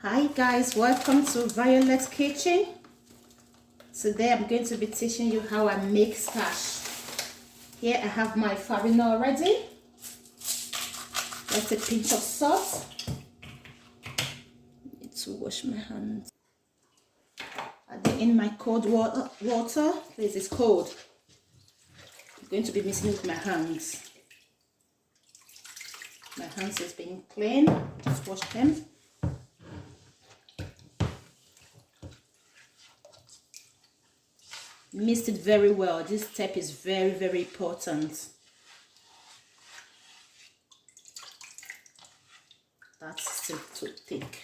Hi guys, welcome to Violet's Kitchen. Today I'm going to be teaching you how I make stach. Here I have my farina already. Just a pinch of salt. I need to wash my hands. Add it in my cold water. Please, it's cold. I'm going to be mixing with my hands. My hands is being clean. Just wash them. Mix it very well. This step is very important. That's still too thick.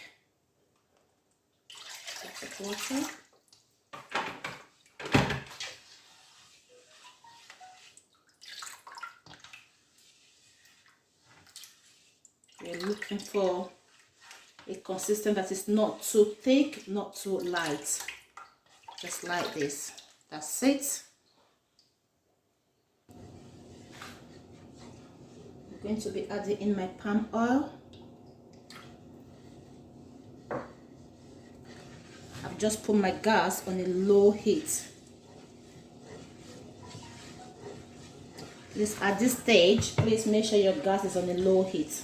Take water. We're looking for a consistency that is not too thick, not too light. Just like this. That's it. I'm going to be adding in my palm oil. I've just put my gas on a low heat. Please, at this stage, please make sure your gas is on a low heat.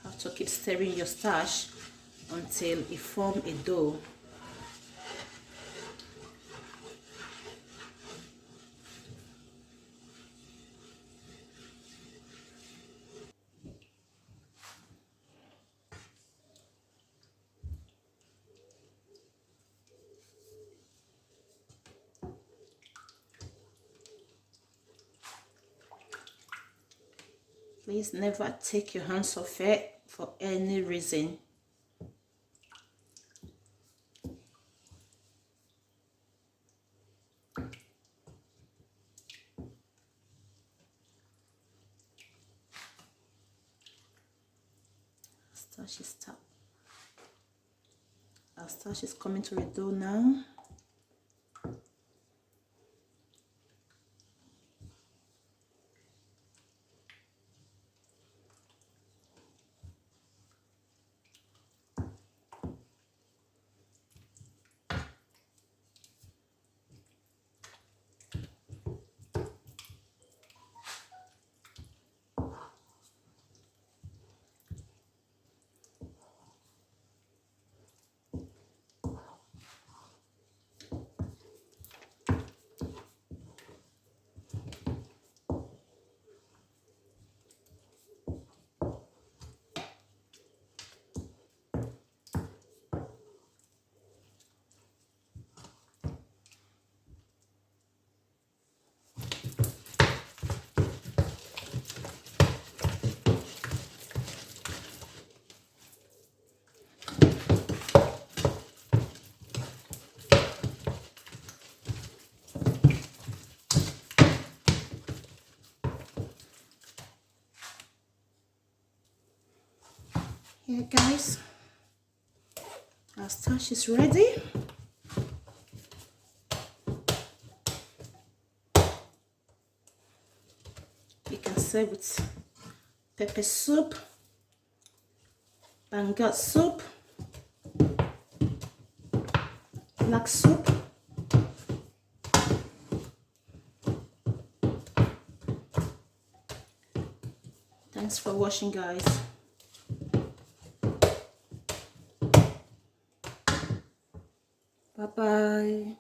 Have to keep stirring your starch until it forms a dough. Please never take your hands off it for any reason. Our starch is coming to a dough now. Here guys, our starch is ready. You can serve with pepper soup, banga soup, black soup. Thanks for watching guys. Bye bye.